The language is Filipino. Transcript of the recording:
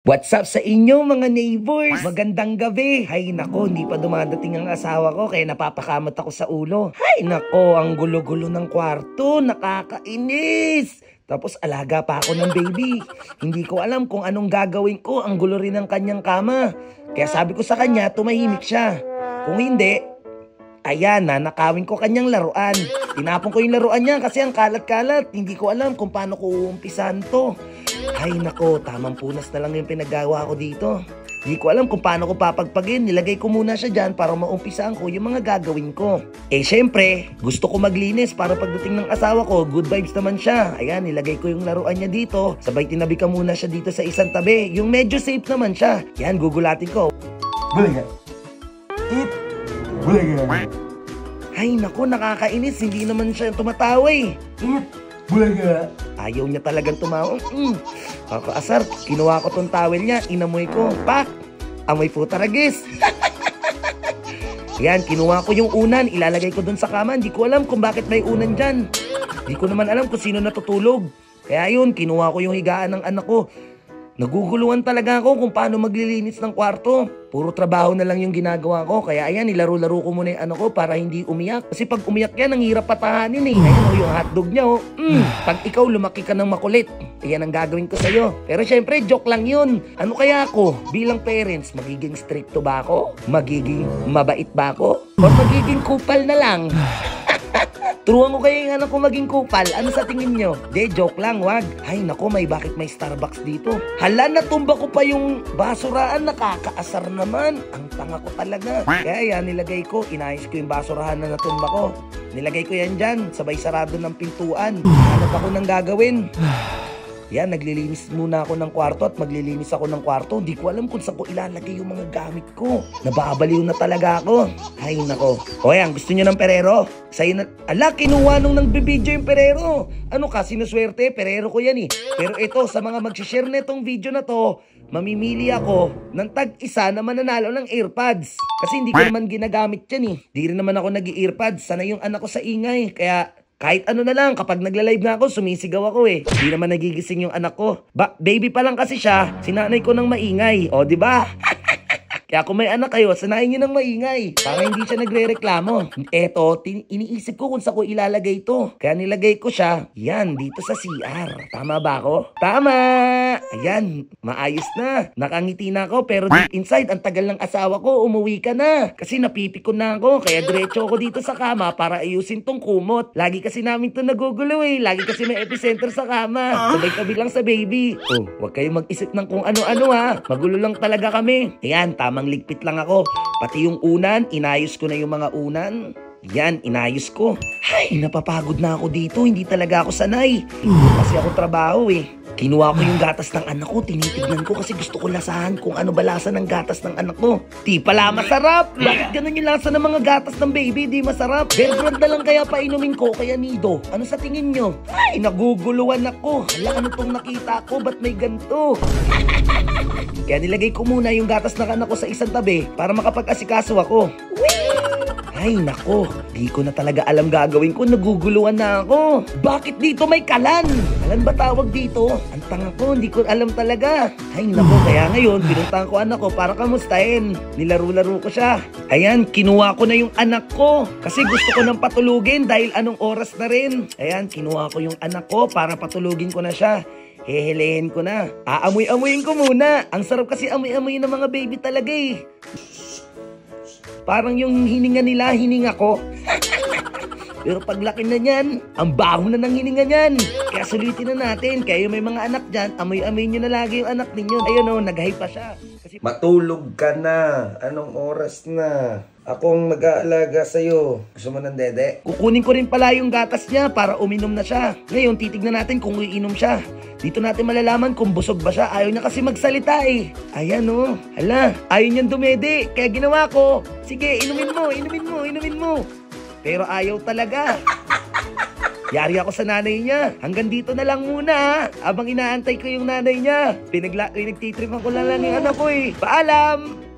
What's up sa inyo mga neighbors? Magandang gabi. Hay nako, hindi pa dumadating ang asawa ko kaya napapakamot ako sa ulo. Hay nako, ang gulo-gulo ng kwarto, nakakainis. Tapos alaga pa ako ng baby. Hindi ko alam kung anong gagawin ko, ang gulo rin ng kanyang kama. Kaya sabi ko sa kanya, tumahimik siya. Kung hindi, ayan, nakawin ko kanyang laruan. Tinapon ko yung laruan niya kasi ang kalat-kalat. Hindi ko alam kung paano ko uumpisan to. Ay nako, tamang punas na lang yung pinagawa ko dito. Di ko alam kung paano ko papagpagin. Nilagay ko muna siya dyan para maumpisaan ko yung mga gagawin ko. Eh syempre, gusto ko maglinis para pagdating ng asawa ko, good vibes naman siya. Ayan, nilagay ko yung laruan niya dito. Sabay tinabi ka muna siya dito sa isang tabi. Yung medyo safe naman siya. Yan, gugulatin ko. Bulaga. Eat. Bulaga. Ay nako, nakakainis. Hindi naman siya tumatawa eh. Eat. Bulaga. Ayaw niya talagang tumawa. Kakaasar, kinuha ko tong towel niya, inamoy ko. Pak! Amoy po taragis. Yan, kinuha ko yung unan, ilalagay ko dun sa kama. Hindi ko alam kung bakit may unan dyan. Hindi ko naman alam kung sino natutulog. Kaya yun, kinuha ko yung higaan ng anak ko. Naguguluhan talaga ako kung paano maglilinis ng kwarto. Puro trabaho na lang yung ginagawa ko. Kaya ayan, nilaro-laro ko muna yung ano ko para hindi umiyak. Kasi pag umiyak yan, ang hirap patahanin eh. Ayan o, yung hotdog niya o. Pag ikaw lumaki ka ng makulit, ayan ang gagawin ko sa'yo. Pero syempre, joke lang yun. Ano kaya ako? Bilang parents, magiging stricto ba ako? Magiging mabait ba ako? Or magiging kupal na lang? Turuan ko kayo yung anak ko maging kupal. Ano sa tingin nyo? De, joke lang, wag. Ay, nako, bakit may Starbucks dito? Hala, natumba ko pa yung basuraan. Nakakaasar naman. Ang tanga ko talaga. Kaya yan, nilagay ko. Inayos ko yung basurahan na natumba ko. Nilagay ko yan dyan. Sabay sarado ng pintuan. Hanap ako ng gagawin. Yan, naglilinis muna ako ng kwarto at maglilinis ako ng kwarto. Hindi ko alam kung saan ko ilalagay yung mga gamit ko. Nababaliw na talaga ako. Ay, nako. O yan, gusto nyo ng perero? Sa'yo na... Ala, kinuha nung nagbibideo yung perero. Ano ka, sinuswerte? Perero ko yan eh. Pero ito, sa mga mag-share na itong video na to, mamimili ako ng tag-isa na mananalo ng earpads. Kasi hindi ko naman ginagamit yan eh. Di rin naman ako nag-earpads. Sana yung anak ko sa ingay. Kaya... kahit ano na lang, kapag nagla-live na ako, sumisigaw ako eh. Hindi naman nagigising yung anak ko. Baby pa lang kasi siya, sinanay ko ng maingay. O, di ba? Kaya kung may anak kayo, sanayin nyo ng maingay. Para hindi siya nagre-reklamo. Eto, iniisip ko kung saan ko ilalagay ito. Kaya nilagay ko siya, yan, dito sa CR. Tama ba ako? Tama! Ayan, maayos na. Nakangiti na ako, pero deep inside, ang tagal ng asawa ko, umuwi ka na. Kasi napipikon na ako, kaya diretso ako dito sa kama para ayusin tong kumot. Lagi kasi namin ito nagugulo eh. Lagi kasi may epicenter sa kama. Sabay-tabi lang sa baby. Oh, huwag kayong mag-isip ng kung ano-ano ha. Magulo lang talaga kami. Ayan, tamang ligpit lang ako. Pati yung unan, inayos ko na yung mga unan. Yan, inayos ko. Ay, napapagod na ako dito. Hindi talaga ako sanay. Kasi ako trabaho eh. Kinuha ko yung gatas ng anak ko. Tinitignan ko kasi gusto ko lasahan kung ano ba lasa ng gatas ng anak ko. Di pala masarap. Bakit ganun yung lasa ng mga gatas ng baby? Di masarap. Bear brand na lang kaya painumin ko kaya nido. Ano sa tingin nyo? Ay, naguguluhan ako. Hala, ano tong nakita ko? Ba't may ganito? Kaya nilagay ko muna yung gatas ng anak ko sa isang tabi para makapag-asikaso ako. Ay nako, di ko na talaga alam gagawin ko, naguguluhan na ako. Bakit dito may kalan? Kalan ba tawag dito? Ang tanga ko, hindi ko alam talaga. Ay nako, kaya ngayon, pinuntahan ko anak ko para kamustahin. Nilaro-laro ko siya. Ayan, kinuha ko na yung anak ko. Kasi gusto ko nang patulugin dahil anong oras na rin. Ayan, kinuha ko yung anak ko para patulugin ko na siya. Hehelehin ko na. Aamoy-amoyin ko muna. Ang sarap kasi amoy-amoy ng mga baby talaga eh. Parang yung hininga nila, hininga ko. Pero paglaki na niyan, ang baho na ng hininga niyan. Kaya sulitin na natin. Kaya yung may mga anak dyan, amoy-amoy nyo na lagi yung anak ninyo. Ayun o, nag-hype pa siya. Kasi... matulog ka na. Anong oras na? Akong mag-aalaga sa'yo. Gusto mo ng dede? Kukunin ko rin pala yung gatas niya para uminom na siya. Ngayon, titignan natin kung uiinom siya. Dito natin malalaman kung busog ba siya. Ayaw niya kasi magsalita eh. Ayan o. Hala, ayaw niyang dumede. Kaya ginawa ko. Sige, inumin mo, inumin mo, inumin mo. Pero ayaw talaga. Yari ako sa nanay niya. Hanggang dito na lang muna. Habang inaantay ko yung nanay niya. Pinagtitripan ko lang yung anak ko eh. Paalam!